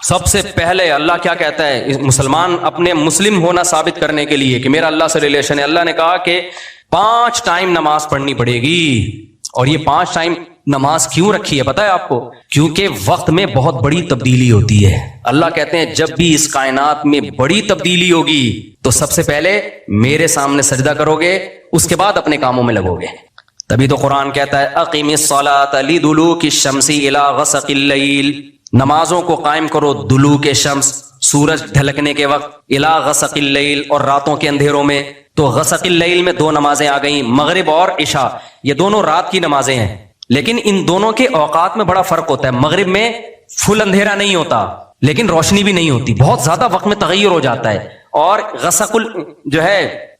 سب سے پہلے اللہ کیا کہتا ہے مسلمان اپنے مسلم ہونا ثابت کرنے کے لیے کہ میرا اللہ سے ریلیشن ہے، اللہ نے کہا کہ 5 ٹائم نماز پڑھنی پڑے گی. اور یہ 5 ٹائم نماز کیوں رکھی ہے پتہ ہے آپ کو؟ کیونکہ وقت میں بہت بڑی تبدیلی ہوتی ہے. اللہ کہتے ہیں جب بھی اس کائنات میں بڑی تبدیلی ہوگی تو سب سے پہلے میرے سامنے سجدہ کرو گے، اس کے بعد اپنے کاموں میں لگو گے. تبھی تو قرآن کہتا ہے اقیم الصلاۃ لدلوک الشمس الی غسق اللیل، نمازوں کو قائم کرو دلوک شمس، سورج ڈھلکنے کے وقت، الی غسق اللیل، اور راتوں کے اندھیروں میں. تو غسق اللیل میں 2 نمازیں آ گئیں، مغرب اور عشاء، یہ دونوں رات کی نمازیں ہیں. لیکن ان دونوں کے اوقات میں بڑا فرق ہوتا ہے. مغرب میں فل اندھیرا نہیں ہوتا لیکن روشنی بھی نہیں ہوتی، بہت زیادہ وقت میں تغیر ہو جاتا ہے. اور غسق جو ہے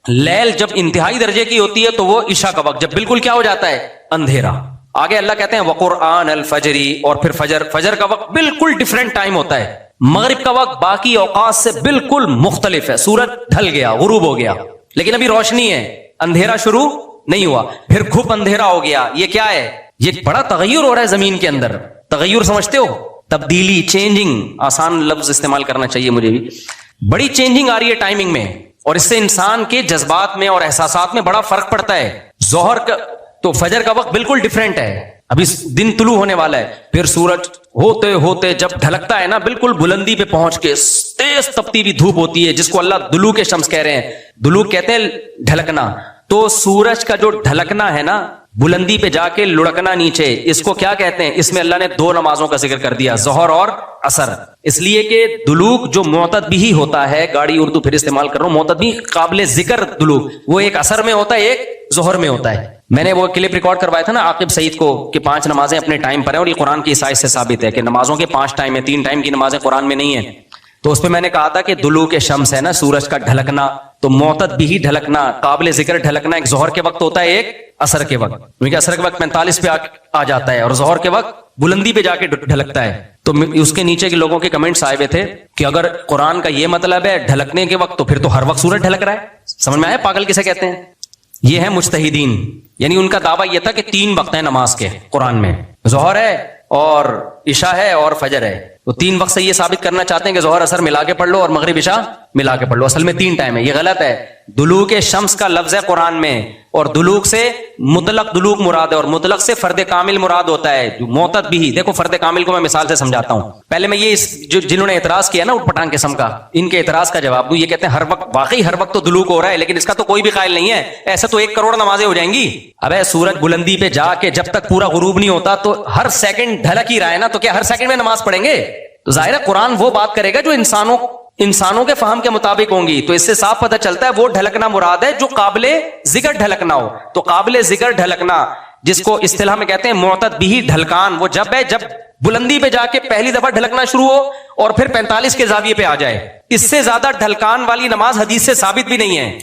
لیل جب انتہائی درجے کی ہوتی ہے تو وہ عشاء کا وقت، جب بالکل کیا ہو جاتا ہے اندھیرا. آگے اللہ کہتے ہیں وقرآن الفجر، اور پھر فجر کا وقت بالکل ڈیفرنٹ ٹائم ہوتا ہے. مغرب کا وقت باقی اوقات سے بالکل مختلف ہے. سورج ڈھل گیا، غروب ہو گیا، لیکن ابھی روشنی ہے، اندھیرا شروع نہیں ہوا. پھر گھپ اندھیرا ہو گیا. یہ کیا ہے؟ یہ بڑا تغیر ہو رہا ہے زمین کے اندر. تغیر سمجھتے ہو؟ تبدیلی، چینجنگ، آسان لفظ استعمال کرنا چاہیے مجھے بھی. بڑی چینجنگ آ رہی ہے ٹائمنگ میں، اور اس سے انسان کے جذبات میں اور احساسات میں بڑا فرق پڑتا ہے. ظہر کا تو فجر کا وقت بالکل ڈیفرنٹ ہے، ابھی دن طلوع ہونے والا ہے. پھر سورج ہوتے ہوتے جب ڈھلکتا ہے نا، بالکل بلندی پہ پہنچ کے تیز تپتی ہوئی دھوپ ہوتی ہے جس کو اللہ دلوک شمس کہہ رہے ہیں. دلوک کہتے ہیں ڈھلکنا. تو سورج کا جو ڈھلکنا ہے نا، بلندی پہ جا کے لڑکنا نیچے، اس کو کیا کہتے ہیں؟ اس میں اللہ نے 2 نمازوں کا ذکر کر دیا، ظہر اور عصر. اس لیے کہ دلوک جو معتد بھی ہوتا ہے، گاڑی اردو پھر استعمال کر رہا ہوں، معتد بھی قابل ذکر دلوک، وہ ایک عصر میں ہوتا ہے، ایک ظہر میں ہوتا ہے. میں نے وہ کلپ ریکارڈ کروایا تھا نا عاقب سعید کو کہ 5 نمازیں اپنے ٹائم پر ہیں، اور یہ قرآن کی آیت سے ثابت ہے کہ نمازوں کے 5 ٹائم ہیں، 3 ٹائم کی نمازیں قرآن میں نہیں ہیں. تو اس پہ میں نے کہا تھا کہ دلوک شمس ہے نا، سورج کا ڈھلکنا، تو معتد بھی ڈھلکنا، قابل ذکر ڈھلکنا ایک ظہر کے وقت ہوتا ہے، ایک عصر کے وقت. کیونکہ عصر کے وقت 45 پہ آ جاتا ہے، اور ظہر کے وقت بلندی پہ جا کے ڈھلکتا ہے. تو اس کے نیچے کے لوگوں کے کمنٹس آئے ہوئے تھے کہ اگر قرآن کا یہ مطلب ہے ڈھلکنے کے وقت، تو پھر تو ہر وقت سورج ڈھلک رہا ہے. سمجھ میں آیا پاگل کسے کہتے ہیں؟ یہ ہے مجتہدین، یعنی ان کا دعویٰ یہ تھا کہ 3 وقت ہیں نماز کے قرآن میں، ظہر ہے اور عشاء ہے اور فجر ہے. تو 3 وقت سے یہ ثابت کرنا چاہتے ہیں کہ ظہر عصر ملا کے پڑھ لو اور مغرب عشاء ملا کے پڑھ لو. اصل میں 3 ٹائم ہے، یہ غلط ہے. دلوک شمس کا لفظ ہے قرآن میں، اور دلوک سے مطلق دلوک مراد ہے، اور مطلق سے فرد کامل مراد ہوتا ہے. جو معتد بھی، دیکھو فرد کامل کو میں مثال سے سمجھاتا ہوں. پہلے میں یہ جنہوں نے اعتراض کیا نا اٹھ پٹانگ قسم کا، ان کے اعتراض کا جواب دوں. یہ کہتے ہیں ہر وقت، واقعی ہر وقت تو دلوک ہو رہا ہے، لیکن اس کا تو کوئی بھی قائل نہیں ہے. ایسے تو 1 کروڑ نمازیں ہو جائیں گی. ابے سورج بلندی پہ جا کے جب تک پورا غروب نہیں ہوتا تو ہر سیکنڈ ڈھلک ہی رہا ہے نا، تو کیا ہر سیکنڈ میں نماز پڑھیں گے؟ تو ظاہر ہے قرآن وہ بات کرے گا جو انسانوں کے فہم کے مطابق ہوں گی. تو اس سے صاف پتہ چلتا ہے وہ ڈھلکنا مراد ہے جو قابل ذکر ڈھلکنا ہو. تو قابل ذکر ڈھلکنا جس کو اصطلاح میں کہتے ہیں معتد بھی ڈھلکان، وہ جب ہے جب بلندی پہ جا کے پہلی دفعہ ڈھلکنا شروع ہو اور پھر 45 کے زاویے پہ آ جائے. اس سے زیادہ ڈھلکان والی نماز حدیث سے ثابت بھی نہیں ہے.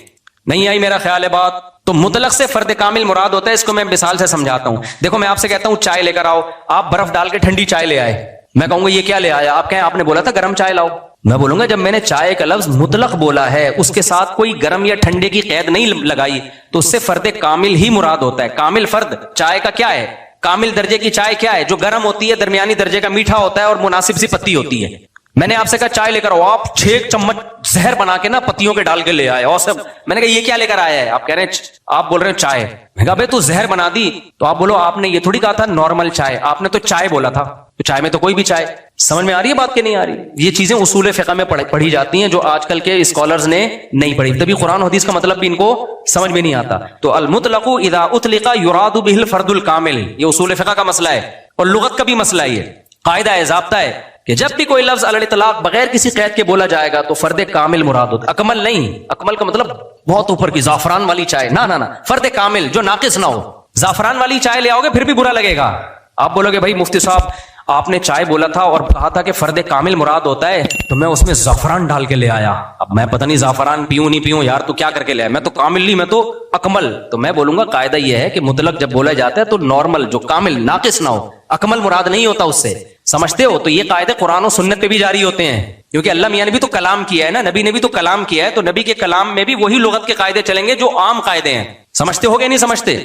نہیں آئی میرا خیال ہے بات؟ تو مطلق سے فرد کامل مراد ہوتا ہے. اس کو میں مثال سے سمجھاتا ہوں. دیکھو میں آپ سے کہتا ہوں چائے لے کر آؤ، آپ برف ڈال کے ٹھنڈی چائے لے آئے. میں کہوں گا یہ کیا لے آیا؟ آپ کہیں آپ نے بولا تھا گرم چائے لاؤ. میں بولوں گا جب میں نے چائے کا لفظ مطلق بولا ہے، اس کے ساتھ کوئی گرم یا ٹھنڈے کی قید نہیں لگائی، تو اس سے فرد کامل ہی مراد ہوتا ہے. کامل فرد چائے کا کیا ہے؟ کامل درجے کی چائے کیا ہے؟ جو گرم ہوتی ہے، درمیانی درجے کا میٹھا ہوتا ہے اور مناسب سی پتی ہوتی ہے. میں نے آپ سے کہا چائے لے کر آؤ، آپ 6 چمچ زہر بنا کے نا پتیوں کے ڈال کے لے آئے. اور سب میں نے کہا یہ کیا لے کر آیا ہے؟ آپ کہہ رہے ہیں، آپ بول رہے ہیں چائے. میں کہا بھائی تو زہر بنا دی. تو آپ بولو آپ نے یہ تھوڑی کہا تھا نارمل چائے، آپ نے تو چائے بولا تھا. تو چائے میں تو کوئی بھی چائے. سمجھ میں آ رہی ہے بات کہ نہیں آ رہی؟ یہ چیزیں اصول فقہ میں پڑھی جاتی ہیں جو آج کل کے اسکالرز نے نہیں پڑھی، تبھی قرآن و حدیث کا مطلب بھی ان کو سمجھ میں نہیں آتا. تو المطلق اذا اطلق یراد به الفرد الکامل، یہ اصول فقہ کا مسئلہ ہے اور لغت کا بھی مسئلہ ہے. یہ قاعدہ ہے، ضابطہ ہے کہ جب بھی کوئی لفظ علی الاطلاق بغیر کسی قید کے بولا جائے گا تو فرد کامل مراد ہوتا ہے. اکمل نہیں، اکمل کا مطلب بہت اوپر کی زعفران والی چائے، نہ فرد کامل جو ناقص نہ ہو. زعفران والی چائے لے آؤ گے پھر بھی برا لگے گا. آپ بولو گے بھائی مفتی صاحب آپ نے چائے بولا تھا اور کہا تھا کہ فرد کامل مراد ہوتا ہے، تو میں اس میں زعفران ڈال کے لے آیا. اب میں پتہ نہیں زعفران پیوں نہیں پیوں یار، تو کیا کر کے لے آیا؟ میں تو کامل نہیں، میں تو اکمل. تو میں بولوں گا قاعدہ یہ ہے کہ مطلق جب بولا جاتا ہے تو نارمل جو کامل ناقص نہ ہو، اکمل مراد نہیں ہوتا اس سے. سمجھتے ہو؟ تو یہ قاعدے قرآن و سنت پہ بھی جاری ہوتے ہیں، کیونکہ اللہ میاں نے بھی تو کلام کیا ہے نا، نبی نے بھی تو کلام کیا ہے. تو نبی کے کلام میں بھی وہی لغت کے قاعدے چلیں گے جو عام قاعدے ہیں. سمجھتے ہو گے نہیں سمجھتے؟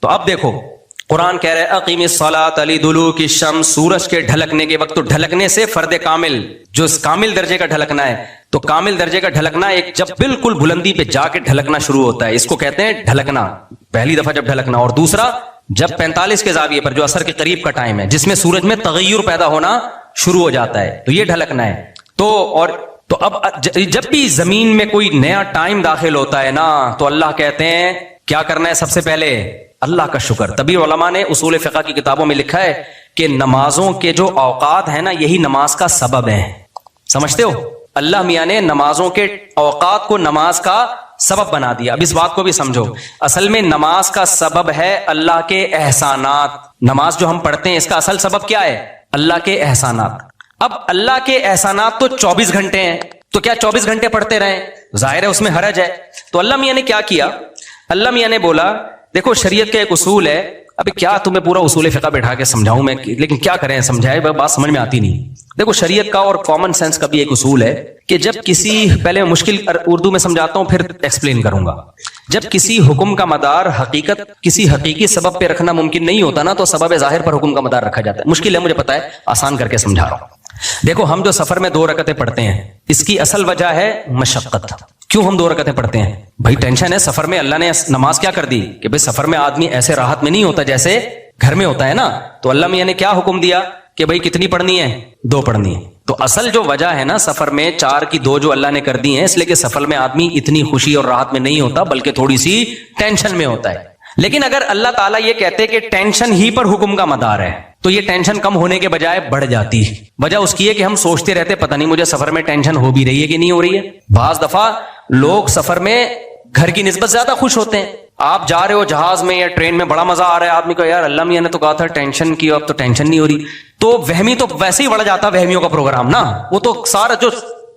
تو اب دیکھو قرآن کہہ رہا ہے اقیم الصلاۃ لدلوک الشمس، سورج کے ڈھلکنے کے وقت. تو ڈھلکنے سے فرد کامل جو کامل درجے کا ڈھلکنا ہے، تو کامل درجے کا ڈھلکنا ایک جب بالکل بلندی پہ جا کے ڈھلکنا شروع ہوتا ہے، اس کو کہتے ہیں ڈھلکنا، پہلی دفعہ جب ڈھلکنا. اور دوسرا جب 45 کے زاویے پر جو عصر کے قریب کا ٹائم ہے جس میں سورج میں تغیر پیدا ہونا شروع ہو جاتا ہے، تو یہ ڈھلکنا ہے. تو اب جب بھی زمین میں کوئی نیا ٹائم داخل ہوتا ہے نا، تو اللہ کہتے ہیں کیا کرنا ہے؟ سب سے پہلے اللہ کا شکر. تبھی علماء نے اصول فقہ کی کتابوں میں لکھا ہے کہ نمازوں کے جو اوقات ہیں نا، یہی نماز کا سبب ہے. سمجھتے ہو؟ اللہ میاں نے نمازوں کے اوقات کو نماز کا سبب بنا دیا. اب اس بات کو بھی سمجھو، اصل میں نماز کا سبب ہے اللہ کے احسانات. نماز جو ہم پڑھتے ہیں اس کا اصل سبب کیا ہے؟ اللہ کے احسانات. اب اللہ کے احسانات تو 24 گھنٹے ہیں، تو کیا 24 گھنٹے پڑھتے رہیں؟ ظاہر ہے اس میں حرج ہے. تو اللہ میاں نے کیا کیا؟ اللہ میاں نے بولا دیکھو شریعت کا ایک اصول ہے. ابھی کیا تمہیں پورا اصول فقہ بیٹھا کے سمجھاؤں میں، لیکن کیا کریں، سمجھائے بات سمجھ میں آتی نہیں. دیکھو شریعت کا اور کامن سینس کا بھی ایک اصول ہے کہ جب کسی، پہلے مشکل اردو میں سمجھاتا ہوں پھر ایکسپلین کروں گا. جب کسی حکم کا مدار حقیقت کسی حقیقی سبب پہ رکھنا ممکن نہیں ہوتا نا، تو سبب ظاہر پر حکم کا مدار رکھا جاتا ہے. مشکل ہے مجھے پتا ہے، آسان کر کے سمجھا رہا ہوں. دیکھو ہم جو سفر میں 2 رکعتیں پڑھتے ہیں، اس کی اصل وجہ ہے مشقت. کیوں ہم 2 رکعتیں پڑھتے ہیں؟ بھائی ٹینشن ہے سفر میں. اللہ نے نماز کیا کر دی کہ بھائی سفر میں آدمی ایسے راحت میں نہیں ہوتا جیسے گھر میں ہوتا ہے نا. تو اللہ میاں نے کیا حکم دیا کہ بھائی کتنی پڑھنی ہے؟ 2 پڑھنی ہے. تو اصل جو وجہ ہے نا سفر میں 4 کی 2 جو اللہ نے کر دی ہیں، اس لیے کہ سفر میں آدمی اتنی خوشی اور راحت میں نہیں ہوتا بلکہ تھوڑی سی ٹینشن میں ہوتا ہے. لیکن اگر اللہ تعالیٰ یہ کہتے کہ ٹینشن ہی پر حکم کا مدار ہے، تو یہ ٹینشن کم ہونے کے بجائے بڑھ جاتی. وجہ اس کی ہے کہ ہم سوچتے رہتے پتہ نہیں مجھے سفر میں ٹینشن ہو بھی رہی ہے کہ نہیں ہو رہی ہے. بعض دفعہ لوگ سفر میں گھر کی نسبت زیادہ خوش ہوتے ہیں. آپ جا رہے ہو جہاز میں یا ٹرین میں، بڑا مزہ آ رہا ہے، آدمی کو یار اللہ میاں نے تو کہا تھا ٹینشن کی، اب تو ٹینشن نہیں ہو رہی. تو وہمی تو ویسے ہی بڑھ جاتا وہمیوں کا پروگرام نا. وہ تو سارا جو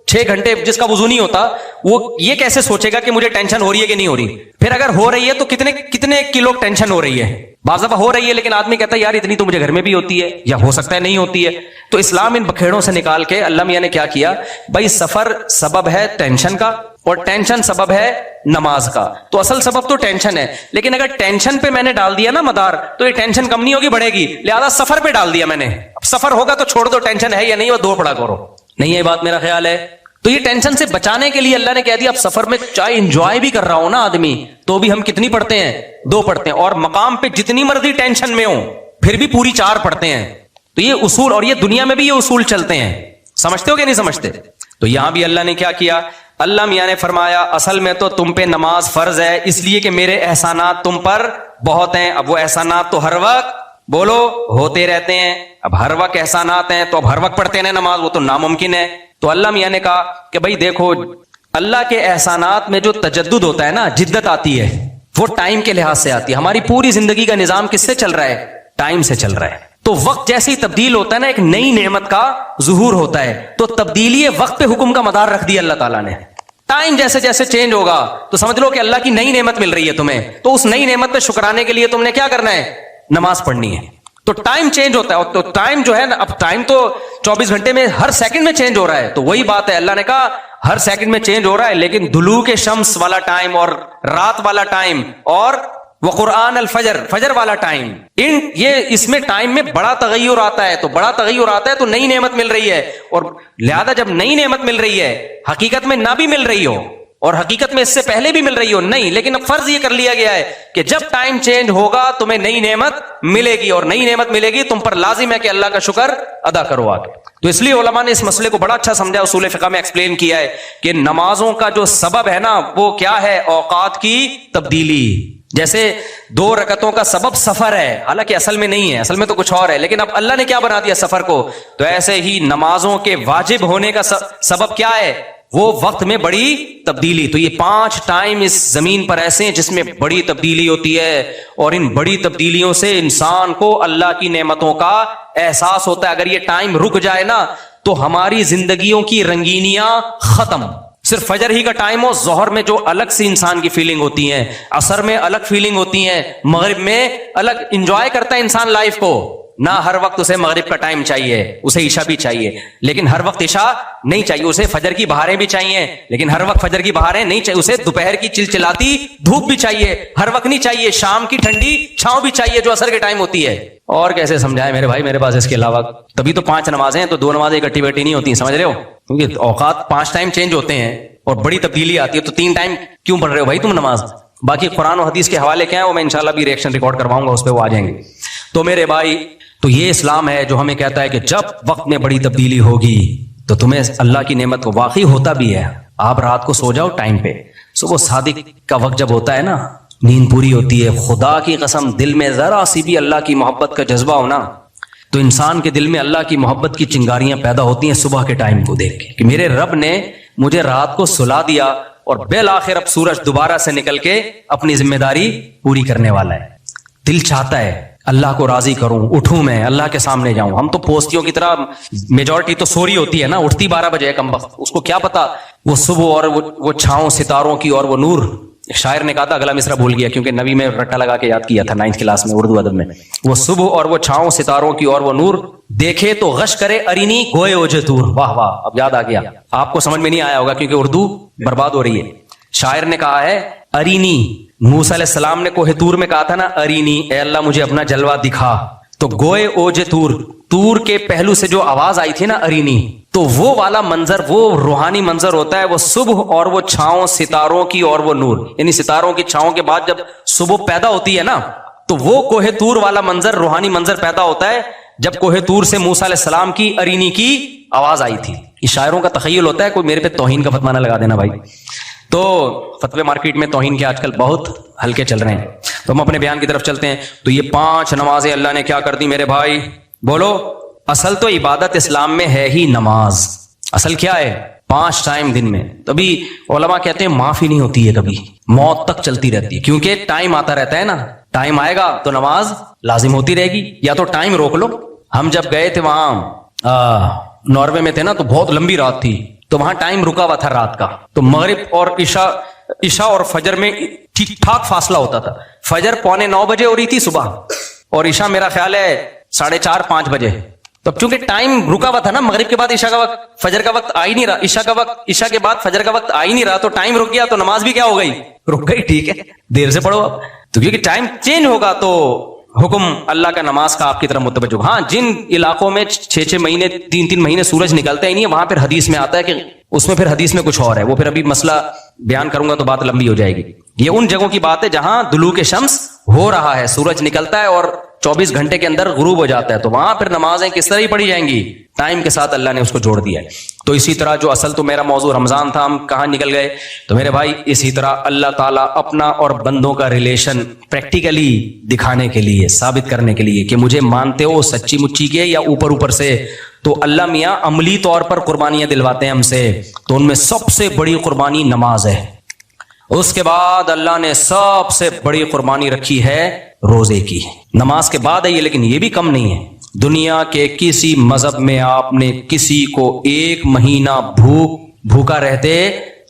6 گھنٹے جس کا وضو نہیں ہوتا، وہ یہ کیسے سوچے گا کہ مجھے ٹینشن ہو رہی ہے کہ نہیں ہو رہی. پھر اگر ہو رہی ہے تو کتنے کلو ٹینشن ہو رہی ہے. بعض دفعہ ہو رہی ہے لیکن آدمی کہتا ہے یار اتنی تو مجھے گھر میں بھی ہوتی ہے، یا ہو سکتا ہے نہیں ہوتی ہے. تو اسلام ان بکھیڑوں سے نکال کے اللہ میاں نے کیا کیا؟ بھائی سفر سبب ہے ٹینشن کا، اور ٹینشن سبب ہے نماز کا. تو اصل سبب تو ٹینشن ہے، لیکن اگر ٹینشن پہ میں نے ڈال دیا نا مدار، تو یہ ٹینشن کم نہیں ہوگی، بڑھے گی. لہذا سفر پہ ڈال دیا میں نے. اب سفر ہوگا تو چھوڑ دو، ٹینشن ہے یا نہیں، وہ 2 پڑھا کرو. نہیں ہے بات میرا خیال ہے. تو یہ ٹینشن سے بچانے کے لیے اللہ نے کہہ دیا اب سفر میں چاہے انجوائے بھی کر رہا ہوں نا آدمی، تو بھی ہم کتنی پڑھتے ہیں؟ 2 پڑھتے ہیں. اور مقام پہ جتنی مرضی ٹینشن میں ہوں پھر بھی پوری 4 پڑھتے ہیں. تو یہ اصول، اور یہ دنیا میں بھی یہ اصول چلتے ہیں. سمجھتے ہو کہ نہیں سمجھتے؟ تو یہاں بھی اللہ نے کیا کیا؟ اللہ میاں نے فرمایا اصل میں تو تم پہ نماز فرض ہے اس لیے کہ میرے احسانات تم پر بہت ہیں. اب وہ احسانات تو ہر وقت بولو ہوتے رہتے ہیں. اب ہر وقت احسانات ہیں تو اب ہر وقت پڑھتے ہیں نماز، وہ تو ناممکن ہے. تو اللہ میاں نے کہا کہ بھائی دیکھو اللہ کے احسانات میں جو تجدد ہوتا ہے نا، جدت آتی ہے، وہ ٹائم کے لحاظ سے آتی ہے. ہماری پوری زندگی کا نظام کس سے چل رہا ہے؟ ٹائم سے چل رہا ہے. تو وقت جیسے ہی تبدیل ہوتا ہے نا، ایک نئی نعمت کا ظہور ہوتا ہے. تو تبدیلی وقت پہ حکم کا مدار رکھ دیا اللہ تعالیٰ نے. ٹائم جیسے جیسے چینج ہوگا تو سمجھ لو کہ اللہ کی نئی نعمت مل رہی ہے تمہیں. تو اس نئی نعمت پہ شکرانے کے لیے تم نے کیا کرنا ہے؟ نماز پڑھنی ہے. تو ٹائم چینج ہوتا ہے. تو ٹائم جو ہے نا، اب ٹائم تو 24 گھنٹے میں ہر سیکنڈ میں چینج ہو رہا ہے. تو وہی بات ہے، اللہ نے کہا ہر سیکنڈ میں چینج ہو رہا ہے، لیکن دلوک شمس والا ٹائم اور رات والا ٹائم اور وقرآن الفجر، فجر والا ٹائم، اس میں ٹائم میں بڑا تغیر آتا ہے. تو بڑا تغیر آتا ہے تو نئی نعمت مل رہی ہے. اور لہذا جب نئی نعمت مل رہی ہے، حقیقت میں نہ بھی مل رہی ہو اور حقیقت میں اس سے پہلے بھی مل رہی ہو نہیں، لیکن اب فرض یہ کر لیا گیا ہے کہ جب ٹائم چینج ہوگا تمہیں نئی نعمت ملے گی، اور نئی نعمت ملے گی تم پر لازم ہے کہ اللہ کا شکر ادا کرو آگے. تو اس لیے علماء نے اس مسئلے کو بڑا اچھا سمجھا، اصول فقہ میں ایکسپلین کیا ہے کہ نمازوں کا جو سبب ہے نا وہ کیا ہے؟ اوقات کی تبدیلی. جیسے 2 رکعتوں کا سبب سفر ہے، حالانکہ اصل میں نہیں ہے، اصل میں تو کچھ اور ہے، لیکن اب اللہ نے کیا بنا دیا سفر کو. تو ایسے ہی نمازوں کے واجب ہونے کا سبب کیا ہے؟ وہ وقت میں بڑی تبدیلی. تو یہ 5 ٹائم اس زمین پر ایسے ہیں جس میں بڑی تبدیلی ہوتی ہے، اور ان بڑی تبدیلیوں سے انسان کو اللہ کی نعمتوں کا احساس ہوتا ہے. اگر یہ ٹائم رک جائے نا تو ہماری زندگیوں کی رنگینیاں ختم. صرف فجر ہی کا ٹائم ہو، ظہر میں جو الگ سی انسان کی فیلنگ ہوتی ہیں، عصر میں الگ فیلنگ ہوتی ہیں، مغرب میں الگ، انجوائے کرتا ہے انسان لائف کو. نہ ہر وقت اسے مغرب کا ٹائم چاہیے، اسے عشاء بھی چاہیے، لیکن ہر وقت عشاء نہیں چاہیے، اسے فجر کی بہاریں بھی چاہیے، لیکن ہر وقت فجر کی بہاریں نہیں چاہیے، اسے دوپہر کی چلچلاتی دھوپ بھی چاہیے، ہر وقت نہیں چاہیے، شام کی ٹھنڈی چھاؤں بھی چاہیے جو عصر کے ٹائم ہوتی ہے۔ اور کیسے سمجھائے میرے بھائی، میرے پاس اس کے علاوہ تبھی تو 5 نمازیں ہیں، تو 2 نمازیں اکٹھی بیٹھی نہیں ہوتی، سمجھ رہے ہو؟ کیونکہ اوقات 5 ٹائم چینج ہوتے ہیں اور بڑی تبدیلی آتی ہے، تو 3 ٹائم کیوں پڑھ رہے ہو بھائی تم نماز؟ باقی قرآن و حدیث کے حوالے کیا ہیں وہ میں انشاءاللہ بھی ریئیکشن ریکارڈ کرواؤں گا، اس پہ وہ آ جائیں گے۔ تو میرے بھائی، تو یہ اسلام ہے جو ہمیں کہتا ہے کہ جب وقت میں بڑی تبدیلی ہوگی تو تمہیں اللہ کی نعمت کو واقعی ہوتا بھی ہے۔ آپ رات کو سو جاؤ ٹائم پہ، صبح صادق کا وقت جب ہوتا ہے نا، نیند پوری ہوتی ہے، خدا کی قسم دل میں ذرا سی بھی اللہ کی محبت کا جذبہ ہونا تو انسان کے دل میں اللہ کی محبت کی چنگاریاں پیدا ہوتی ہیں صبح کے ٹائم کو دیکھ کے کہ میرے رب نے مجھے رات کو سلا دیا اور بالآخر اب سورج دوبارہ سے نکل کے اپنی ذمہ داری پوری کرنے والا ہے۔ دل چاہتا ہے اللہ کو راضی کروں، اٹھوں میں اللہ کے سامنے جاؤں۔ ہم تو پوستیوں کی طرح میجورٹی تو سوری ہوتی ہے نا، اٹھتی 12 بجے کم وقت، اس کو کیا پتا وہ صبح اور وہ چھاؤں ستاروں کی اور وہ نور۔ شاعر نے کہا تھا، اگلا مصرع بھول گیا کیونکہ نبی میں رٹا لگا کے یاد کیا تھا 9th کلاس میں اردو ادب میں، وہ صبح اور وہ چھاؤں ستاروں کی اور وہ نور دیکھے تو غش کرے ارینی گوئے اوجے تور۔ واہ واہ، اب یاد آ گیا۔ آپ کو سمجھ میں نہیں آیا ہوگا کیونکہ اردو برباد ہو رہی ہے۔ شاعر نے کہا ہے ارینی، موسیٰ علیہ السلام نے کوہ طور میں کہا تھا نا ارینی، اے اللہ مجھے اپنا جلوہ دکھا، تو گوئے اوجے تور، تور کے پہلو سے جو آواز آئی تھی نا ارینی، تو وہ والا منظر، وہ روحانی منظر ہوتا ہے، وہ صبح اور وہ چھاؤں ستاروں کی اور وہ نور، یعنی ستاروں کی چھاؤں کے بعد جب صبح پیدا ہوتی ہے نا تو وہ کوہ طور والا منظر، روحانی منظر پیدا ہوتا ہے جب کوہ طور سے موسیٰ علیہ السلام کی ارینی کی آواز آئی تھی۔ یہ شاعروں کا تخیل ہوتا ہے، کوئی میرے پہ توہین کا فتویٰ نہ لگا دینا بھائی۔ تو فتوے مارکیٹ میں توہین کے آج کل بہت ہلکے چل رہے ہیں، تو ہم اپنے بیان کی طرف چلتے ہیں۔ تو یہ 5 نمازیں اللہ نے کیا کر دی میرے بھائی؟ بولو، اصل تو عبادت اسلام میں ہے ہی نماز۔ اصل کیا ہے؟ 5 ٹائم دن میں۔ تبھی علماء کہتے ہیں معافی نہیں ہوتی ہے، کبھی موت تک چلتی رہتی ہے، کیونکہ ٹائم آتا رہتا ہے نا، ٹائم آئے گا تو نماز لازم ہوتی رہے گی، یا تو ٹائم روک لو۔ ہم جب گئے تھے وہاں ناروے میں تھے نا، تو بہت لمبی رات تھی، تو وہاں ٹائم رکا ہوا تھا رات کا، تو مغرب اور عشاء اور فجر میں ٹھیک ٹھاک فاصلہ ہوتا تھا۔ فجر 8:45 بجے ہو رہی تھی صبح، اور عشاء میرا خیال ہے 4:30-5 بجے۔ تو چونکہ ٹائم رکا ہوا تھا نا، مغرب کے بعد عشاء کا وقت، فجر کا وقت آ ہی نہیں رہا، عشاء کے بعد فجر کا وقت آ ہی نہیں رہا، تو ٹائم رک گیا تو نماز بھی کیا ہو گئی؟ رک گئی۔ ٹھیک ہے، دیر سے پڑھو اب، تو کیونکہ ٹائم چینج ہوگا تو حکم اللہ کا نماز کا آپ کی طرف متوجہ ہوگا۔ ہاں، جن علاقوں میں 6 مہینے 3 مہینے سورج نکلتا ہی نہیں ہے، وہاں پھر حدیث میں آتا ہے کہ اس میں پھر حدیث میں کچھ اور ہے، وہ پھر ابھی مسئلہ بیان کروں گا تو بات لمبی ہو جائے گی۔ یہ ان جگہوں کی بات ہے جہاں دلوک شمس ہو رہا ہے، سورج نکلتا ہے اور 24 گھنٹے کے اندر غروب ہو جاتا ہے، تو وہاں پھر نمازیں کس طرح ہی پڑھی جائیں گی؟ ٹائم کے ساتھ اللہ نے اس کو جوڑ دیا ہے۔ تو اسی طرح جو اصل تو میرا موضوع رمضان تھا، ہم کہاں نکل گئے؟ تو میرے بھائی، اسی طرح اللہ تعالیٰ اپنا اور بندوں کا ریلیشن پریکٹیکلی دکھانے کے لیے، ثابت کرنے کے لیے کہ مجھے مانتے ہو سچی مچی کے یا اوپر سے، تو اللہ میاں عملی طور پر قربانیاں دلواتے ہیں ہم سے۔ تو ان میں سب سے بڑی قربانی نماز ہے، اس کے بعد اللہ نے سب سے بڑی قربانی رکھی ہے روزے کی۔ نماز کے بعد ہے یہ، لیکن یہ بھی کم نہیں ہے۔ دنیا کے کسی مذہب میں آپ نے کسی کو 1 مہینہ بھوکا رہتے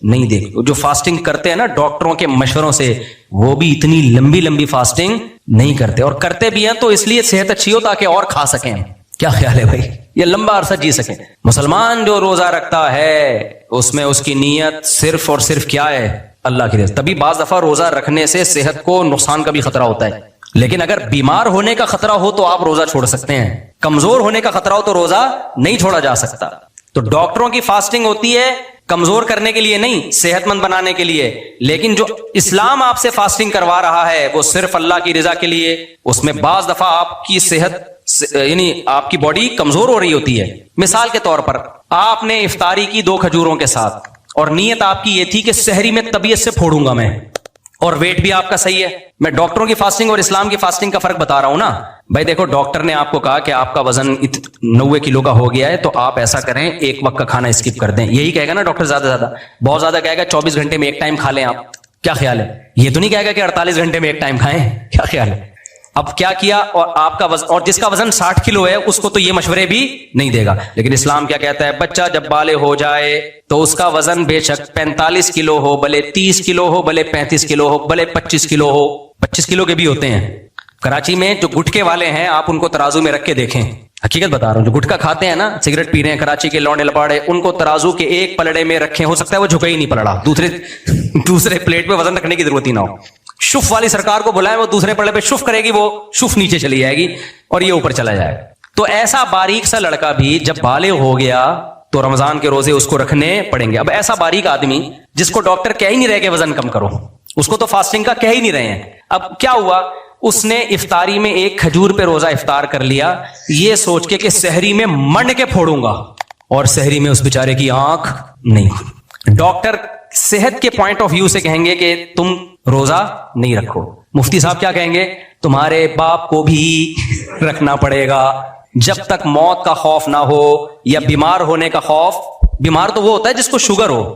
نہیں دیکھے۔ جو فاسٹنگ کرتے ہیں نا ڈاکٹروں کے مشوروں سے، وہ بھی اتنی لمبی فاسٹنگ نہیں کرتے، اور کرتے بھی ہیں تو اس لیے صحت اچھی ہو تاکہ اور کھا سکیں۔ کیا خیال ہے بھائی؟ یہ لمبا عرصہ جی سکیں۔ مسلمان جو روزہ رکھتا ہے اس میں اس کی نیت صرف اور صرف کیا ہے؟ اللہ کی رضا۔ تبھی بعض دفعہ روزہ رکھنے سے صحت کو نقصان کا بھی خطرہ ہوتا ہے، لیکن اگر بیمار ہونے کا خطرہ ہو تو آپ روزہ چھوڑ سکتے ہیں، کمزور ہونے کا خطرہ ہو تو روزہ نہیں چھوڑا جا سکتا۔ تو ڈاکٹروں کی فاسٹنگ ہوتی ہے کمزور کرنے کے لیے نہیں، صحت مند بنانے کے لیے، لیکن جو اسلام آپ سے فاسٹنگ کروا رہا ہے وہ صرف اللہ کی رضا کے لیے۔ اس میں بعض دفعہ آپ کی صحت یعنی آپ کی باڈی کمزور ہو رہی ہوتی ہے۔ مثال کے طور پر آپ نے افطاری کی 2 کھجوروں کے ساتھ، اور نیت آپ کی یہ تھی کہ سحری میں طبیعت سے پھوڑوں گا میں، اور ویٹ بھی آپ کا صحیح ہے۔ میں ڈاکٹروں کی فاسٹنگ اور اسلام کی فاسٹنگ کا فرق بتا رہا ہوں نا بھائی۔ دیکھو، ڈاکٹر نے آپ کو کہا کہ آپ کا وزن 90 کلو کا ہو گیا ہے، تو آپ ایسا کریں 1 وقت کا کھانا اسکپ کر دیں، یہی کہے گا نا ڈاکٹر؟ زیادہ بہت زیادہ کہے گا 24 گھنٹے میں 1 ٹائم کھا لیں آپ۔ کیا خیال ہے؟ یہ تو نہیں کہے گا کہ 48 گھنٹے میں 1 ٹائم کھائیں۔ کیا خیال ہے؟ اب کیا کیا؟ اور آپ کا وزن، اور جس کا وزن 60 کلو ہے اس کو تو یہ مشورے بھی نہیں دے گا، لیکن اسلام کیا کہتا ہے؟ بچہ جب بالغ ہو جائے تو اس کا وزن بے شک 45 کلو ہو، بھلے 30 کلو ہو، بھلے 35 کلو ہو، بھلے 25 کلو ہو، 25 کلو کے بھی ہوتے ہیں، کراچی میں جو گٹکے والے ہیں آپ ان کو ترازو میں رکھ کے دیکھیں, حقیقت بتا رہا ہوں, جو گٹکا کھاتے ہیں نا, سگریٹ پی رہے ہیں کراچی کے لونڈے لپاڑے, ان کو ترازو کے ایک پلڑے میں رکھیں, ہو سکتا ہے وہ جھکا ہی نہیں پلڑا, دوسرے پلیٹ پہ وزن رکھنے کی ضرورت ہی نہ ہو. شف والی سرکار کو بلائیں, وہ دوسرے پلڑے پہ شف کرے گی, وہ شف نیچے چلی جائے گی اور یہ اوپر چلا جائے گا. تو ایسا باریک سا لڑکا بھی جب بالغ ہو گیا تو رمضان کے روزے اس کو رکھنے پڑیں گے. اب ایسا باریک آدمی جس کو ڈاکٹر کہہ ہی نہیں رہے کہ وزن کم کرو, اس کو تو فاسٹنگ کا کہہ ہی نہیں رہے ہیں, اب کیا ہوا, اس نے افطاری میں ایک کھجور پہ روزہ افطار کر لیا, یہ سوچ کے کہ سحری میں منڈ کے پھوڑوں گا, اور سحری میں اس بیچارے کی آنکھ نہیں. ڈاکٹر صحت کے پوائنٹ آف ویو سے کہیں گے کہ تم روزہ نہیں رکھو. مفتی صاحب کیا کہیں گے, تمہارے باپ کو بھی رکھنا پڑے گا جب تک موت کا خوف نہ ہو یا بیمار ہونے کا خوف. بیمار تو وہ ہوتا ہے جس کو شوگر ہو,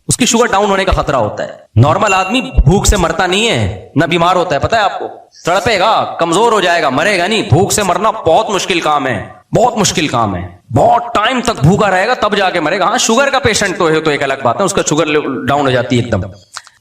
اس کی شوگر ڈاؤن ہونے کا خطرہ ہوتا ہے. نارمل آدمی بھوک سے مرتا نہیں ہے, نہ بیمار ہوتا ہے, پتہ ہے آپ کو, تڑپے گا, کمزور ہو جائے گا, مرے گا نہیں. بھوک سے مرنا بہت مشکل کام ہے, بہت مشکل کام ہے, بہت ٹائم تک بھوکا رہے گا تب جا کے مرے گا. ہاں شوگر کا پیشنٹ تو ہے تو ایک الگ بات ہے, اس کا شوگر ڈاؤن ہو جاتی ہے ایک دم.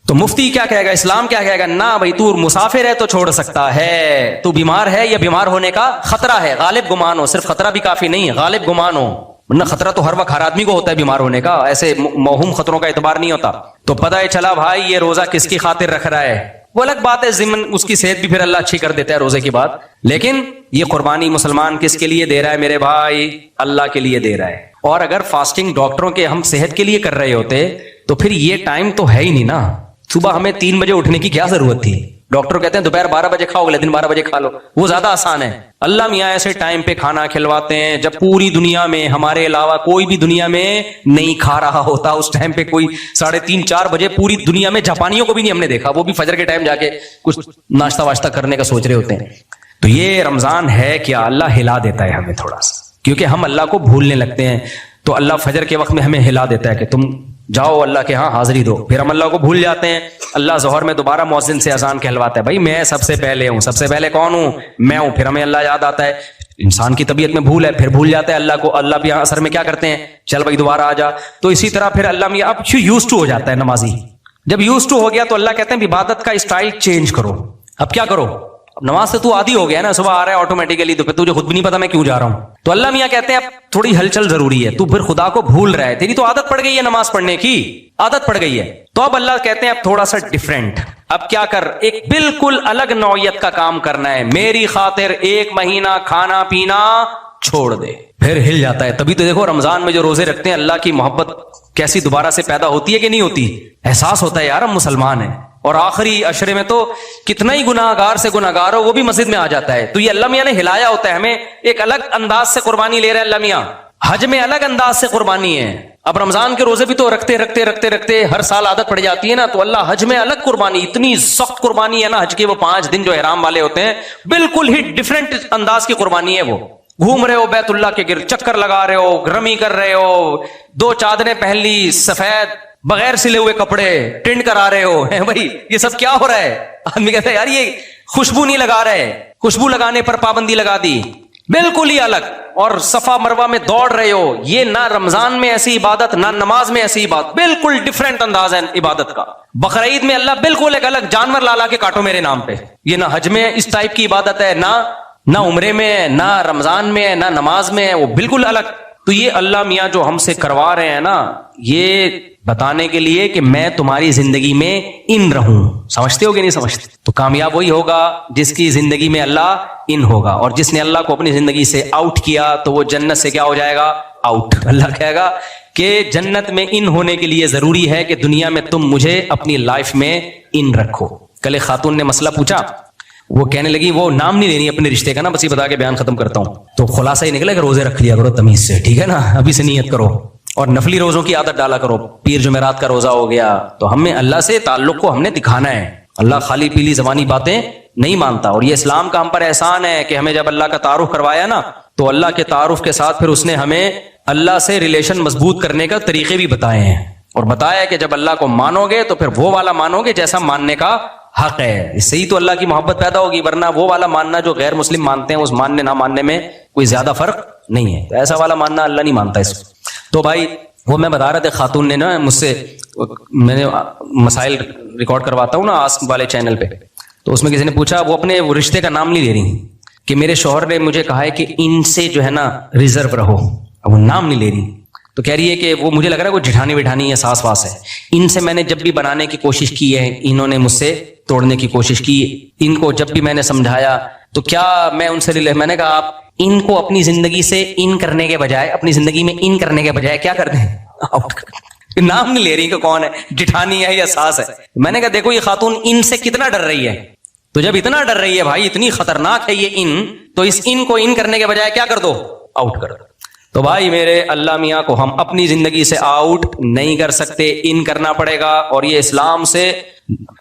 تو مفتی کیا کہے گا, اسلام کیا کہے گا, نہ بھائی تو مسافر ہے تو چھوڑ سکتا ہے, تو بیمار ہے یا بیمار ہونے کا خطرہ ہے, غالب گمان ہو, صرف خطرہ بھی کافی نہیں ہے, غالب گمان ہو, ورنہ خطرہ تو ہر وقت ہر آدمی کو ہوتا ہے بیمار ہونے کا, ایسے موہوم خطروں کا اعتبار نہیں ہوتا. تو پتہ ہے چلا بھائی یہ روزہ کس کی خاطر رکھ رہا ہے, وہ الگ بات ہے, ضمن اس کی صحت بھی پھر اللہ اچھی کر دیتا ہے روزے کی بات, لیکن یہ قربانی مسلمان کس کے لیے دے رہا ہے میرے بھائی, اللہ کے لیے دے رہا ہے. اور اگر فاسٹنگ ڈاکٹروں کے ہم صحت کے لیے کر رہے ہوتے تو پھر یہ ٹائم تو ہے ہی نہیں نا. صبح ہمیں 3 بجے اٹھنے کی کیا ضرورت تھی, ڈاکٹر کہتے ہیں دوپہر 12 بجے کھاؤ, اگلے دن 12 بجے کھا لو, وہ زیادہ آسان ہے. اللہ میاں ایسے ٹائم پہ کھانا کھلواتے ہیں جب پوری دنیا میں ہمارے علاوہ کوئی بھی دنیا میں نہیں کھا رہا ہوتا. اس ٹائم پہ کوئی 3:30-4 بجے پوری دنیا میں جاپانیوں کو بھی نہیں ہم نے دیکھا, وہ بھی فجر کے ٹائم جا کے کچھ ناشتہ واشتہ کرنے کا سوچ رہے ہوتے ہیں. تو یہ رمضان ہے کیا, اللہ ہلا دیتا ہے ہمیں تھوڑا سا, کیونکہ ہم اللہ کو بھولنے لگتے ہیں. تو اللہ فجر کے وقت میں ہمیں ہلا دیتا ہے کہ تم جاؤ اللہ کے ہاں حاضری دو, پھر ہم اللہ کو بھول جاتے ہیں. اللہ ظہر میں دوبارہ مؤذن سے اذان کہلواتا ہے, بھائی میں سب سے پہلے ہوں, سب سے پہلے کون ہوں, میں ہوں. پھر ہمیں اللہ یاد آتا ہے, انسان کی طبیعت میں بھول ہے, پھر بھول جاتا ہے اللہ کو. اللہ بھی اثر میں کیا کرتے ہیں, چل بھائی دوبارہ آ جا. تو اسی طرح پھر اللہ میں اب یوز ٹو ہو جاتا ہے نمازی. جب یوز ٹو ہو گیا تو اللہ کہتے ہیں عبادت کا اسٹائل چینج کرو. اب کیا کرو, نماز سے تو عادی ہو گیا نا, صبح آ رہا ہے آٹومیٹیکلی, تو پھر تجھے خود بھی نہیں پتا میں کیوں جا رہا ہوں. تو اللہ میاں کہتے ہیں اب تھوڑی ہلچل ضروری ہے, تو پھر خدا کو بھول رہا ہے, تیری تو عادت پڑ گئی ہے نماز پڑھنے کی, عادت پڑ گئی ہے. تو اب اللہ کہتے ہیں اب تھوڑا سا ڈیفرنٹ, اب کیا کر, ایک بالکل الگ نوعیت کا کام کرنا ہے, میری خاطر 1 مہینہ کھانا پینا چھوڑ دے. پھر ہل جاتا ہے. تبھی تو دیکھو رمضان میں جو روزے رکھتے ہیں اللہ کی محبت کیسی دوبارہ سے پیدا ہوتی ہے کہ نہیں ہوتی, احساس ہوتا ہے یار ہم مسلمان ہیں. اور آخری عشرے میں تو کتنا ہی گناہگار سے گناہگار ہو وہ بھی مسجد میں آ جاتا ہے. تو یہ اللہ میاں نے ہلایا ہوتا ہے, ہمیں ایک الگ انداز سے قربانی لے رہے ہیں اللہ میاں. حج میں الگ انداز سے قربانی ہے. اب رمضان کے روزے بھی تو رکھتے ہر سال عادت پڑ جاتی ہے نا, تو اللہ حج میں الگ قربانی, اتنی سخت قربانی ہے نا حج کے, وہ 5 دن جو احرام والے ہوتے ہیں بالکل ہی ڈفرینٹ انداز کی قربانی ہے. وہ گھوم رہے ہو بیت اللہ کے گرد, چکر لگا رہے ہو, رمی کر رہے ہو, 2 چادریں پہن لی سفید, بغیر سلے ہوئے کپڑے ٹینڈ کرا رہے ہو. بھائی یہ سب کیا ہو رہا ہے؟ آدمی کہتا ہے یار یہ خوشبو نہیں لگا رہے, خوشبو لگانے پر پابندی لگا دی, بالکل ہی الگ. اور صفا مروہ میں دوڑ رہے ہو, یہ نہ رمضان میں ایسی عبادت نہ نماز میں ایسی عبادت, بالکل ڈفرینٹ انداز ہے عبادت کا. بقرعید میں اللہ بالکل ایک الگ جانور لالا کے کاٹو میرے نام پہ, یہ نہ حج میں اس ٹائپ کی عبادت ہے, نہ عمرے میں, نہ رمضان میں, نہ نماز میں, وہ بالکل الگ. تو یہ اللہ میاں جو ہم سے کروا رہے ہیں نا, یہ بتانے کے لیے کہ میں تمہاری زندگی میں ان رہوں. سمجھتے ہو کہ نہیں سمجھتے؟ تو کامیاب وہی ہوگا جس کی زندگی میں اللہ ان ہوگا, اور جس نے اللہ کو اپنی زندگی سے آؤٹ کیا تو وہ جنت سے کیا ہو جائے گا, آؤٹ. اللہ کہے گا کہ جنت میں ان ہونے کے لیے ضروری ہے کہ دنیا میں تم مجھے اپنی لائف میں ان رکھو. کل ایک خاتون نے مسئلہ پوچھا, وہ کہنے لگی وہ نام نہیں لینی اپنے رشتے کا نا, بس یہ بتا کے بیان ختم کرتا ہوں. تو خلاصہ یہ نکلا کہ روزے رکھ لیا کرو تمیز سے, ٹھیک ہے نا, ابھی سے نیت کرو, اور نفلی روزوں کی عادت ڈالا کرو. پیر جمعرات کا روزہ ہو گیا, تو ہمیں اللہ سے تعلق کو ہم نے دکھانا ہے. اللہ خالی پیلی زبانی باتیں نہیں مانتا, اور یہ اسلام کا ہم پر احسان ہے کہ ہمیں جب اللہ کا تعارف کروایا نا, تو اللہ کے تعارف کے ساتھ پھر اس نے ہمیں اللہ سے ریلیشن مضبوط کرنے کا طریقے بھی بتائے ہیں, اور بتایا کہ جب اللہ کو مانو گے تو پھر وہ والا مانو گے جیسا ماننے کا حق ہے. اس سے ہی تو اللہ کی محبت پیدا ہوگی, ورنہ وہ والا ماننا جو غیر مسلم مانتے ہیں اس ماننے نہ ماننے میں کوئی زیادہ فرق نہیں ہے. ایسا والا ماننا اللہ نہیں مانتا اس کو. تو بھائی وہ میں بتا رہا تھا, خاتون نے نا مجھ سے, میں نے مسائل ریکارڈ کرواتا ہوں نا آسک والے چینل پہ, تو اس میں کسی نے پوچھا، وہ اپنے وہ رشتے کا نام نہیں لے رہی کہ میرے شوہر نے مجھے کہا ہے کہ ان سے جو ہے نا ریزرو رہو، اب وہ نام نہیں لے رہی، تو کہہ رہی ہے کہ وہ مجھے لگ رہا ہے وہ جٹھانی وٹھانی ہے، ساس واس ہے، ان سے میں نے جب بھی بنانے کی کوشش کی ہے انہوں نے مجھ سے توڑنے کی کوشش کی، ان کو جب بھی میں نے سمجھایا تو کیا میں ان سے میں نے کہا آپ ان کو اپنی زندگی سے ان کرنے کے بجائے، اپنی زندگی میں ان کرنے کے بجائے کیا کر دیں، آؤٹ کر دیں۔ نام نہیں لے رہی کہ کون ہے، جٹھانی ہے یا ساس ہے۔ میں نے کہا دیکھو یہ خاتون ان سے کتنا ڈر رہی ہے، تو جب اتنا ڈر رہی ہے بھائی، اتنی خطرناک ہے یہ ان، تو اس ان کو ان کرنے کے بجائے کیا کر دو، آؤٹ کر دو۔ تو بھائی میرے اللہ میاں کو ہم اپنی زندگی سے آؤٹ نہیں کر سکتے، ان کرنا پڑے گا۔ اور یہ اسلام سے،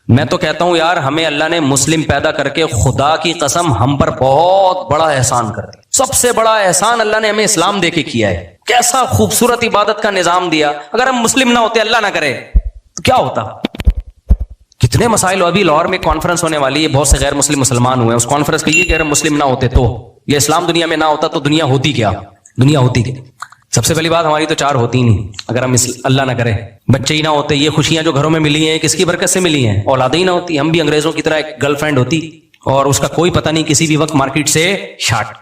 میں تو کہتا ہوں یار ہمیں اللہ نے مسلم پیدا کر کے خدا کی قسم ہم پر بہت بڑا احسان کر دیا، سب سے بڑا احسان اللہ نے ہمیں اسلام دے کے کیا ہے۔ کیسا خوبصورت عبادت کا نظام دیا، اگر ہم مسلم نہ ہوتے، اللہ نہ کرے تو کیا ہوتا، کتنے مسائل۔ ابھی لاہور میں کانفرنس ہونے والی ہے، بہت سے غیر مسلم مسلمان ہوئے ہیں، اس کانفرنس کے یہ کہ اگر مسلم نہ ہوتے تو یہ اسلام دنیا میں نہ ہوتا تو دنیا ہوتی کیا، دنیا ہوتی کیا؟ سب سے پہلی بات ہماری تو چار ہوتی نہیں اگر ہم اللہ نہ کرے، بچے ہی نہ ہوتے، یہ خوشیاں جو گھروں میں ملی ہیں کس کی برکت سے ملی ہیں، اولادیں ہی نہ ہوتی، ہم بھی انگریزوں کی طرح ایک گرل فرینڈ ہوتی اور اس کا کوئی پتہ نہیں، کسی بھی وقت مارکیٹ سے شارٹ۔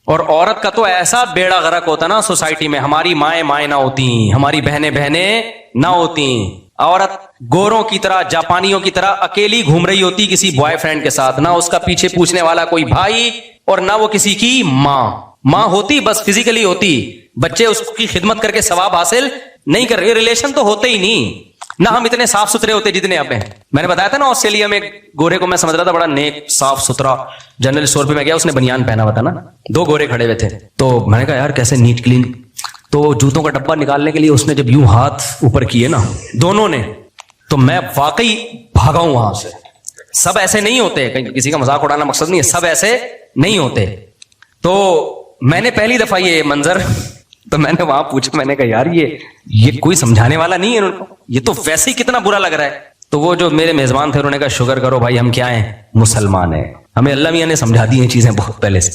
اور عورت کا تو ایسا بیڑا غرق ہوتا نا سوسائٹی میں، ہماری مائیں نہ ہوتی، ہماری بہنیں نہ ہوتی، عورت گوروں کی طرح، جاپانیوں کی طرح اکیلی گھوم رہی ہوتی کسی بوائے فرینڈ کے ساتھ، نہ اس کا پیچھے پوچھنے والا کوئی بھائی اور نہ وہ کسی کی ماں ہوتی، بس فزیکلی ہوتی، بچے اس کی خدمت کر کے ثواب حاصل نہیں کر رہے، ریلیشن تو ہوتے ہی نہیں، نہ ہم اتنے صاف ستھرے ہوتے جتنے اب ہیں۔ میں نے بتایا تھا نا آسٹریلیا میں گورے کو میں سمجھ رہا تھا بڑا نیک صاف ستھرا، جنرل اسٹور پہ میں گیا، اس نے بنیان پہنا ہوا تھا نا، دو گورے کھڑے ہوئے تھے، تو میں نے کہا یار کیسے نیٹ کلین، تو جوتوں کا ڈبہ نکالنے کے لیے اس نے جب یوں ہاتھ اوپر کیے نا دونوں نے، تو میں واقعی بھاگا ہوں وہاں سے۔ سب ایسے نہیں ہوتے، کسی کا مذاق اڑانا مقصد نہیں ہے، سب ایسے نہیں ہوتے۔ تو میں نے پہلی دفعہ یہ منظر، تو میں نے وہاں پوچھا، میں نے کہا یار یہ کوئی سمجھانے والا نہیں ہے ان کو، یہ تو ویسے ہی کتنا برا لگ رہا ہے۔ تو وہ جو میرے میزبان تھے انہوں نے کہا شکر کرو بھائی ہم کیا ہیں، مسلمان ہیں، ہمیں اللہ میاں نے سمجھا دی ہیں چیزیں بہت پہلے سے۔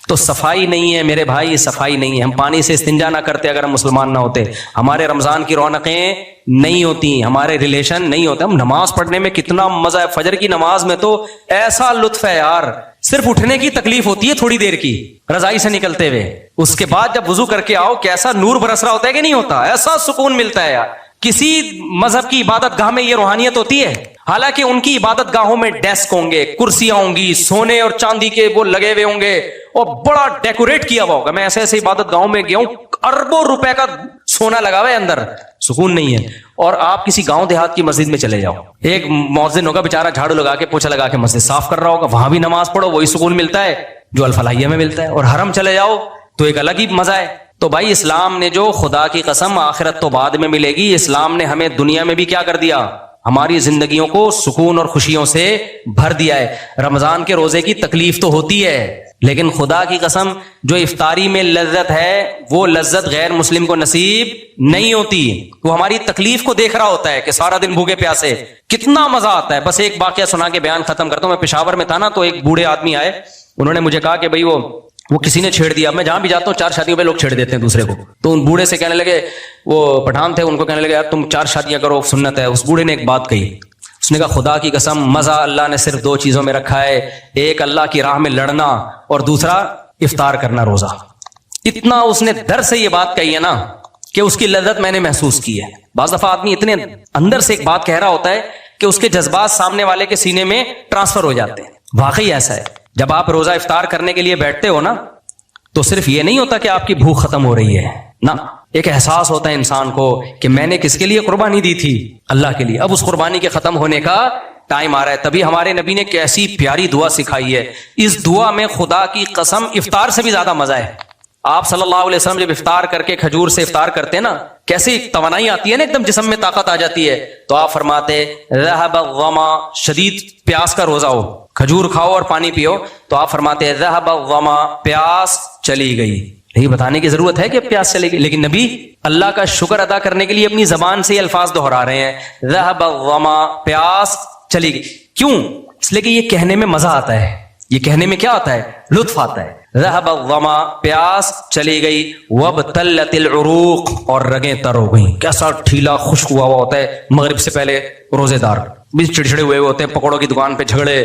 تو صفائی نہیں ہے میرے بھائی، صفائی نہیں ہے، ہم پانی سے استنجا نہ کرتے اگر ہم مسلمان نہ ہوتے، ہمارے رمضان کی رونقیں نہیں ہوتی، ہمارے ریلیشن نہیں ہوتے، ہم نماز پڑھنے میں کتنا مزہ ہے، فجر کی نماز میں تو ایسا لطف ہے یار، صرف اٹھنے کی تکلیف ہوتی ہے تھوڑی دیر کی رضائی سے نکلتے ہوئے، اس کے بعد جب وضو کر کے آؤ کیسا نور برس رہا ہوتا ہے کہ نہیں ہوتا، ایسا سکون ملتا ہے یار۔ کسی مذہب کی عبادت گاہ میں یہ روحانیت ہوتی ہے؟ حالانکہ ان کی عبادت گاہوں میں ڈیسک ہوں گے، کرسیاں ہوں گی، سونے اور چاندی کے وہ لگے ہوئے ہوں گے اور بڑا ڈیکوریٹ کیا ہوا ہوگا۔ میں ایسے ایسے عبادت گاہوں میں گیا ہوں، اربوں روپے کا سونا لگا ہوا ہے اندر، سکون نہیں ہے۔ اور آپ کسی گاؤں دیہات کی مسجد میں چلے جاؤ، ایک مؤذن ہوگا بیچارہ جھاڑو لگا کے پوچھا لگا کے مسجد صاف کر رہا ہوگا، وہاں بھی نماز پڑھو وہی سکون ملتا ہے جو الفلاحیہ میں ملتا ہے۔ اور حرم چلے جاؤ تو ایک الگ ہی مزہ ہے۔ تو بھائی اسلام نے جو، خدا کی قسم آخرت تو بعد میں ملے گی، اسلام نے ہمیں دنیا میں بھی کیا کر دیا، ہماری زندگیوں کو سکون اور خوشیوں سے بھر دیا ہے۔ رمضان کے روزے کی تکلیف تو ہوتی ہے، لیکن خدا کی قسم جو افطاری میں لذت ہے وہ لذت غیر مسلم کو نصیب نہیں ہوتی۔ وہ ہماری تکلیف کو دیکھ رہا ہوتا ہے کہ سارا دن بھوکے پیاسے کتنا مزہ آتا ہے۔ بس ایک واقعہ سنا کے بیان ختم کرتا ہوں۔ میں پشاور میں تھا نا، تو ایک بوڑھے آدمی آئے، انہوں نے مجھے کہا کہ بھائی وہ کسی نے چھیڑ دیا۔ میں جہاں بھی جاتا ہوں 4 شادیوں پہ لوگ چھیڑ دیتے ہیں دوسرے کو، تو ان بوڑھے سے کہنے لگے، وہ پٹھان تھے، ان کو کہنے لگے یار تم 4 شادیاں کرو، سنت ہے۔ اس بوڑھے نے ایک بات کہی، اس نے کہا خدا کی قسم مزہ اللہ نے صرف 2 چیزوں میں رکھا ہے، ایک اللہ کی راہ میں لڑنا اور دوسرا افطار کرنا روزہ۔ اتنا اس نے در سے یہ بات کہی ہے نا کہ اس کی لذت میں نے محسوس کی ہے۔ بعض دفعہ آدمی اتنے اندر سے ایک بات کہہ رہا ہوتا ہے کہ اس کے جذبات سامنے والے کے سینے میں ٹرانسفر ہو جاتے ہیں۔ واقعی ایسا ہے، جب آپ روزہ افطار کرنے کے لیے بیٹھتے ہو نا، تو صرف یہ نہیں ہوتا کہ آپ کی بھوک ختم ہو رہی ہے، نہ، ایک احساس ہوتا ہے انسان کو کہ میں نے کس کے لیے قربانی دی تھی، اللہ کے لیے، اب اس قربانی کے ختم ہونے کا ٹائم آ رہا ہے۔ تبھی ہمارے نبی نے کیسی پیاری دعا سکھائی ہے، اس دعا میں خدا کی قسم افطار سے بھی زیادہ مزہ ہے۔ آپ صلی اللہ علیہ وسلم جب افطار کر کے کھجور سے افطار کرتے نا، کیسی توانائی آتی ہے نا، ایک دم جسم میں طاقت آ جاتی ہے۔ تو آپ فرماتے ذهب الظما، شدید پیاس کا روزہ ہو، کھجور کھاؤ اور پانی پیو، تو آپ فرماتے ذهب الظما، پیاس چلی گئی۔ یہی بتانے کی ضرورت ہے کہ پیاس چلے گی، لیکن نبی اللہ کا شکر ادا کرنے کے لیے اپنی زبان سے یہ الفاظ دہرا رہے ہیں، ذهب الظما، پیاس چلی گئی۔ کیوں؟ اس لیے کہ یہ کہنے میں مزہ آتا ہے، یہ کہنے میں کیا آتا ہے، لطف آتا ہے۔ ذهب الظما، پیاس چلی گئی، وابتلت العروق، اور رگیں تر ہو گئیں۔ کیسا ٹھیلا خشک ہوا ہوا ہوتا ہے مغرب سے پہلے روزے دار، بھی چڑچڑے ہوئے ہوتے ہیں، پکوڑوں کی دکان پہ جھگڑے،